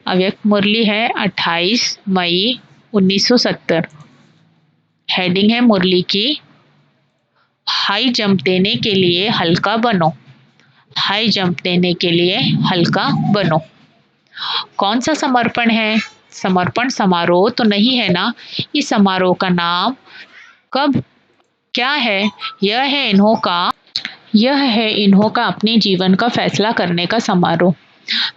अव्यक्त मुरली है 28 मई 1970। हेडिंग है मुरली की, हाई जंप देने के लिए हल्का बनो। हाई जंप देने के लिए हल्का बनो। कौन सा समर्पण है? समर्पण समारोह तो नहीं है ना? इस समारोह का नाम कब क्या है? यह है इन्हों का अपने जीवन का फैसला करने का समारोह।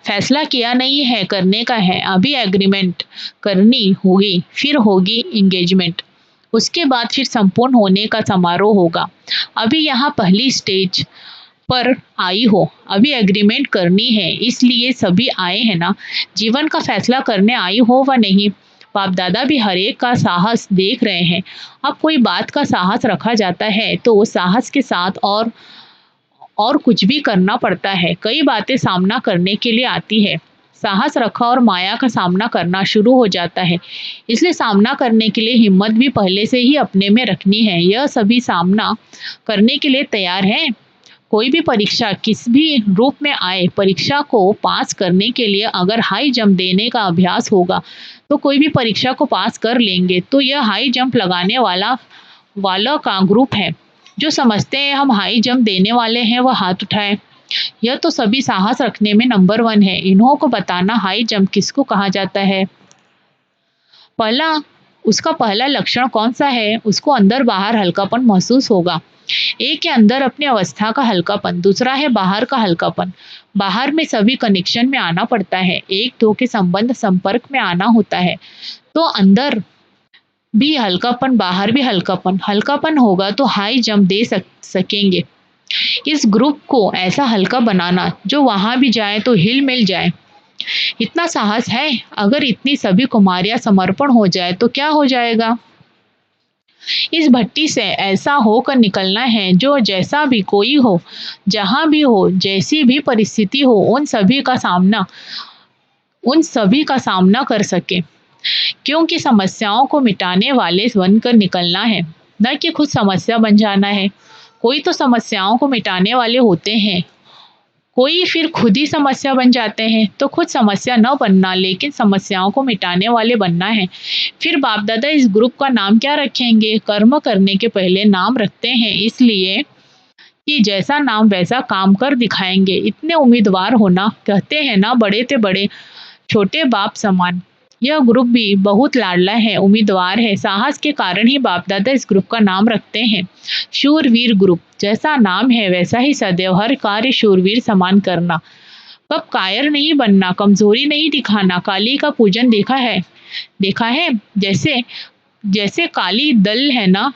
फैसला किया नहीं है, करने का है। अभी एग्रीमेंट करनी होगी, फिर होगी एंगेजमेंट, उसके बाद फिर संपूर्ण होने का समारोह होगा। अभी यहाँ पहली स्टेज पर आई हो, अभी एग्रीमेंट करनी है, इसलिए सभी आए हैं ना। जीवन का फैसला करने आई हो व नहीं। बाप दादा भी हर एक का साहस देख रहे हैं। अब कोई बात का साहस रखा जाता है तो उस साहस के साथ और कुछ भी करना पड़ता है। कई बातें सामना करने के लिए आती है। साहस रखा और माया का सामना करना शुरू हो जाता है। इसलिए सामना करने के लिए हिम्मत भी पहले से ही अपने में रखनी है। यह सभी सामना करने के लिए तैयार हैं। कोई भी परीक्षा किस भी रूप में आए, परीक्षा को पास करने के लिए अगर हाई जंप देने का अभ्यास होगा तो कोई भी परीक्षा को पास कर लेंगे। तो यह हाई जंप लगाने वाला का ग्रुप है। जो समझते हैं हम हाई जंप देने वाले हैं वह हाथ उठाएं। यह तो सभी साहस रखने में नंबर 1 है। इन्हों को बताना हाई जंप किसको कहा जाता है। पहला उसका पहला लक्षण कौन सा है? उसको अंदर बाहर हल्कापन महसूस होगा। एक है अंदर अपनी अवस्था का हल्कापन, दूसरा है बाहर का हल्कापन। बाहर में सभी कनेक्शन में आना पड़ता है, एक दो के संपर्क में आना होता है। तो अंदर भी हल्कापन, बाहर भी हल्कापन। हल्कापन होगा तो हाई जंप दे सकेंगे। इस ग्रुप को ऐसा हल्का बनाना जो वहां भी जाए तो हिल मिल जाए। इतना साहस है? अगर इतनी सभी कुमारियां समर्पण हो जाए तो क्या हो जाएगा। इस भट्टी से ऐसा होकर निकलना है जो जैसा भी कोई हो, जहां भी हो, जैसी भी परिस्थिति हो, उन सभी का सामना कर सके। क्योंकि समस्याओं को मिटाने वाले बनकर निकलना है, न कि खुद समस्या बन जाना है। कोई तो समस्याओं को मिटाने वाले होते हैं, कोई फिर खुद ही समस्या बन जाते हैं। तो खुद समस्या न बनना, लेकिन समस्याओं को मिटाने वाले बनना है। फिर बाप दादा इस ग्रुप का नाम क्या रखेंगे? कर्म करने के पहले नाम रखते हैं, इसलिए कि जैसा नाम वैसा काम कर दिखाएंगे। इतने उम्मीदवार होना, कहते हैं ना बड़े ते बड़े छोटे बाप समान। यह ग्रुप भी बहुत लाडला है, उम्मीदवार है। साहस के कारण ही बाप दादा इस ग्रुप का नाम रखते हैं, शूरवीर ग्रुप। जैसा नाम है वैसा ही सदैव हर कार्य शूरवीर समान करना। कब कायर नहीं बनना, कमजोरी नहीं दिखाना। काली का पूजन देखा है जैसे जैसे काली दल है ना,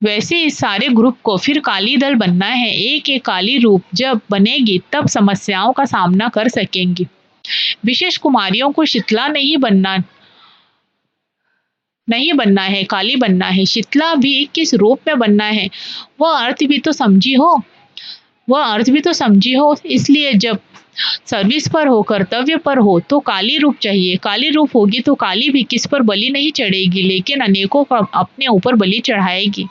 वैसे इस सारे ग्रुप को फिर काली दल बनना है। एक एक काली रूप जब बनेगी तब समस्याओं का सामना कर सकेंगी। विशेष कुमारियों को शीतला नहीं बनना है, काली बनना है। शीतला भी किस रूप में बनना है, वह अर्थ भी तो समझी हो। इसलिए जब सर्विस पर हो, कर्तव्य पर हो तो काली रूप चाहिए। काली रूप होगी तो काली भी किस पर बलि नहीं चढ़ेगी, लेकिन अनेकों का अपने ऊपर बलि चढ़ाएगी।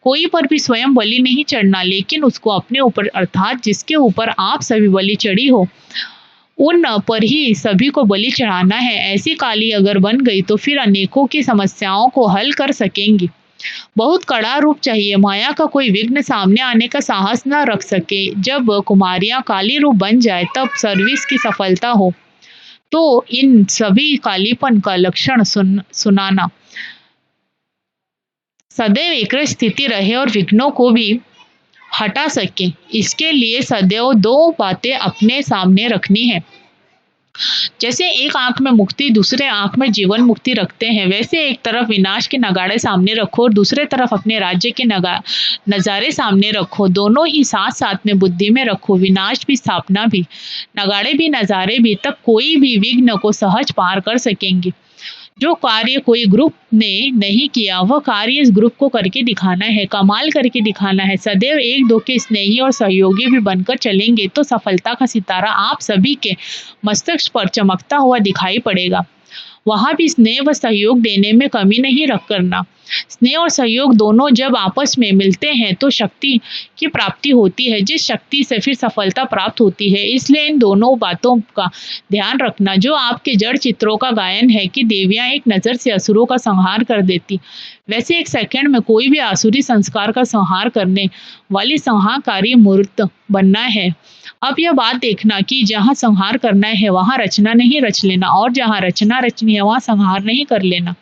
कोई पर भी स्वयं बलि नहीं चढ़ना, लेकिन उसको अपने ऊपर, अर्थात जिसके ऊपर आप सभी बलि चढ़ी हो उन पर ही सभी को बलि चढ़ाना है। ऐसी काली अगर बन गई तो फिर अनेकों की समस्याओं को हल कर सकेंगी। बहुत कड़ा रूप चाहिए, माया का कोई विघ्न सामने आने का साहस न रख सके। जब कुमारियां काली रूप बन जाए तब सर्विस की सफलता हो। तो इन सभी कालीपन का लक्षण सुनाना, सदैव एक स्थिति रहे और विघ्नों को भी हटा सके। इसके लिए सदैव 2 बातें अपने सामने रखनी है। जैसे एक आंख में मुक्ति, दूसरे आंख में जीवन मुक्ति रखते हैं, वैसे एक तरफ विनाश के नगाड़े सामने रखो और दूसरे तरफ अपने राज्य के नजारे सामने रखो। दोनों ही साथ साथ में बुद्धि में रखो, विनाश भी स्थापना भी, नगाड़े भी नजारे भी। तब कोई भी विघ्न को सहज पार कर सकेंगे। जो कार्य कोई ग्रुप ने नहीं किया वह कार्य इस ग्रुप को करके दिखाना है, कमाल करके दिखाना है। सदैव एक दो के स्नेही और सहयोगी भी बनकर चलेंगे तो सफलता का सितारा आप सभी के मस्तिष्क पर चमकता हुआ दिखाई पड़ेगा। वहाँ भी स्नेह व सहयोग देने में कमी नहीं रख करना। स्नेह और सहयोग दोनों जब आपस में मिलते हैं तो शक्ति की प्राप्ति होती है, जिस शक्ति से फिर सफलता प्राप्त होती है। इसलिए इन दोनों बातों का ध्यान रखना। जो आपके जड़ चित्रों का गायन है कि देवियां एक नज़र से असुरों का संहार कर देती, वैसे एक सेकंड में कोई भी आसुरी संस्कार का संहार करने वाली संहारकारी मूर्त बनना है। अब यह बात देखना कि जहाँ संहार करना है वहाँ रचना नहीं रच लेना, और जहाँ रचना रचनी है वहाँ संहार नहीं कर लेना।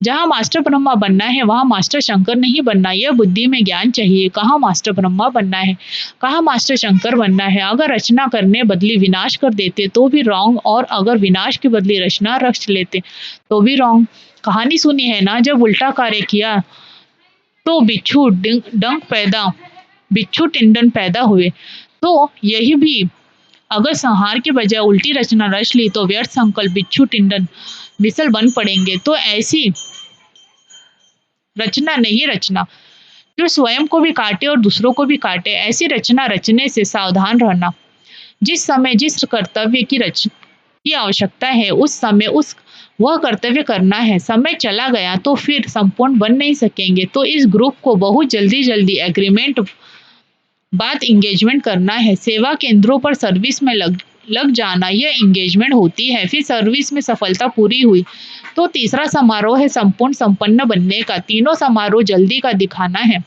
जहाँ मास्टर ब्रह्मा बनना है वहाँ मास्टर शंकर नहीं बनना। यह बुद्धि में ज्ञान चाहिए। कहाँ मास्टर ब्रह्मा बनना है, कहाँ मास्टर शंकर बनना है। अगर रचना करने बदली विनाश कर देते तो भी रॉन्ग, और अगर विनाश की बदली रचना रच लेते तो भी रॉन्ग। कहानी सुनी है ना, जब उल्टा कार्य किया तो बिच्छू टिंडन पैदा हुए। तो यही भी अगर संहार के बजाय उल्टी रचना रच ली तो व्यर्थ संकल्प बिच्छू टिंडन बिसल बन पड़ेंगे। तो ऐसी रचना नहीं रचना जो स्वयं को भी काटे और दूसरों को भी काटे। ऐसी रचना रचने से सावधान रहना। जिस समय जिस कर्तव्य की आवश्यकता है उस समय वह कर्तव्य करना है। समय चला गया तो फिर संपूर्ण बन नहीं सकेंगे। तो इस ग्रुप को बहुत जल्दी एग्रीमेंट बाद इंगेजमेंट करना है। सेवा केंद्रों पर सर्विस में लग जाना, यह इंगेजमेंट होती है। फिर सर्विस में सफलता पूरी हुई तो तीसरा समारोह है संपूर्ण संपन्न बनने का। तीनों समारोह जल्दी का दिखाना है।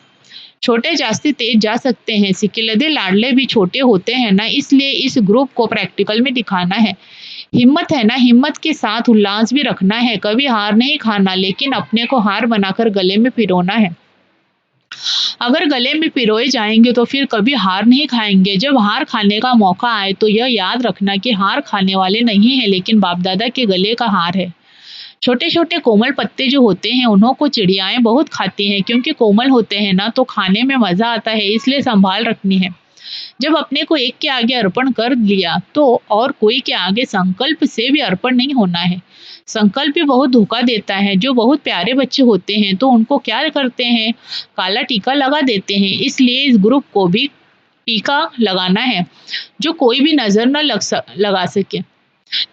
छोटे जास्ती तेज जा सकते हैं, सिकिलदे लाडले भी छोटे होते हैं ना, इसलिए इस ग्रुप को प्रैक्टिकल में दिखाना है। हिम्मत है ना, हिम्मत के साथ उल्लास भी रखना है। कभी हार नहीं खाना, लेकिन अपने को हार बनाकर गले में पिरोना है। अगर गले में पिरोए जाएंगे तो फिर कभी हार नहीं खाएंगे। जब हार खाने का मौका आए तो यह याद रखना कि हार खाने वाले नहीं है, लेकिन बाप दादा के गले का हार है। छोटे छोटे कोमल पत्ते जो होते हैं उन्हों को चिड़ियाएं बहुत खाती हैं, क्योंकि कोमल होते हैं ना तो खाने में मजा आता है, इसलिए संभाल रखनी है। जब अपने को एक के आगे अर्पण कर लिया तो और कोई के आगे संकल्प से भी अर्पण नहीं होना है। संकल्प भी बहुत धोखा देता है। जो बहुत प्यारे बच्चे होते हैं तो उनको क्या करते हैं, काला टीका लगा देते हैं। इसलिए इस ग्रुप को भी टीका लगाना है जो कोई भी नजर न लगा सके।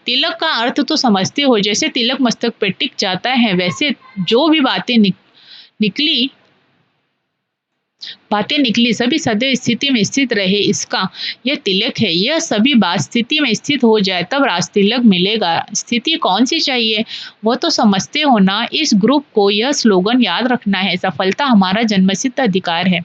तिलक का अर्थ तो समझते हो, जैसे तिलक मस्तक पे टिक जाता है वैसे जो भी बातें निकली सभी सदैव स्थिति में स्थित रहे, इसका यह तिलक है। यह सभी बात स्थिति में स्थित हो जाए तब राज तिलक मिलेगा। स्थिति कौन सी चाहिए वो तो समझते हो ना। इस ग्रुप को यह स्लोगन याद रखना है, सफलता हमारा जन्मसिद्ध अधिकार है।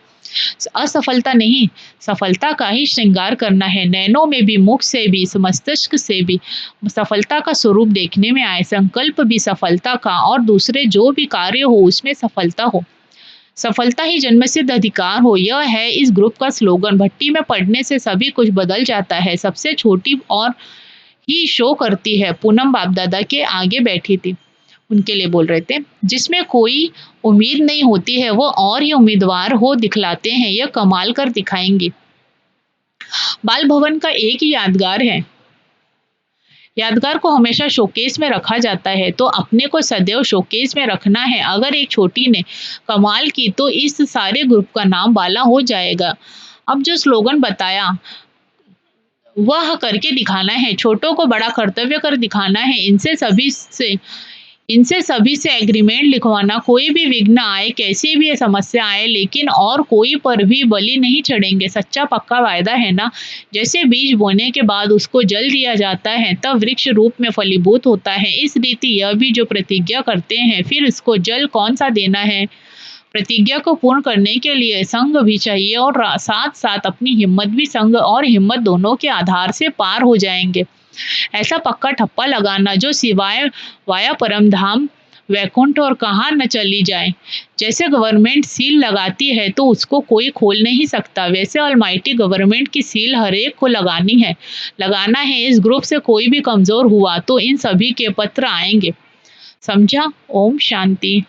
असफलता नहीं, सफलता का ही श्रृंगार करना है। नैनों में भी, मुख से भी, मस्तिष्क से भी सफलता का स्वरूप देखने में आए। संकल्प भी सफलता का, और दूसरे जो भी कार्य हो उसमें सफलता हो। सफलता ही जन्मसिद्ध अधिकार हो, यह है इस ग्रुप का स्लोगन। भट्टी में पढ़ने से सभी कुछ बदल जाता है। सबसे छोटी और ही शो करती है। पूनम बाप दादा के आगे बैठी थी, उनके लिए बोल रहे थे। जिसमें कोई उम्मीद नहीं होती है वो और ही उम्मीदवार हो दिखलाते हैं, यह कमाल कर दिखाएंगे। बाल भवन का एक ही यादगार है, यादगार को हमेशा शोकेस में रखा जाता है, तो अपने को सदैव शोकेस में रखना है। अगर एक छोटी ने कमाल की तो इस सारे ग्रुप का नाम बाला हो जाएगा। अब जो स्लोगन बताया वह करके दिखाना है। छोटों को बड़ा कर्तव्य कर दिखाना है। इनसे सभी से एग्रीमेंट लिखवाना। कोई भी विघ्न आए, कैसी भी समस्या आए, लेकिन और कोई पर भी बलि नहीं चढ़ेंगे। सच्चा पक्का वायदा है ना। जैसे बीज बोने के बाद उसको जल दिया जाता है तब वृक्ष रूप में फलीभूत होता है, इस रीति यह भी जो प्रतिज्ञा करते हैं फिर इसको जल कौन सा देना है। प्रतिज्ञा को पूर्ण करने के लिए संग भी चाहिए, और साथ साथ अपनी हिम्मत भी। संग और हिम्मत दोनों के आधार से पार हो जाएंगे। ऐसा पक्का ठप्पा लगाना जो सिवाय वाया परम धाम वैकुंठ और कहाँ न चली जाए। जैसे गवर्नमेंट सील लगाती है तो उसको कोई खोल नहीं सकता, वैसे ऑलमाइटी गवर्नमेंट की सील हर एक को लगाना है। इस ग्रुप से कोई भी कमजोर हुआ तो इन सभी के पत्र आएंगे। समझा? ओम शांति।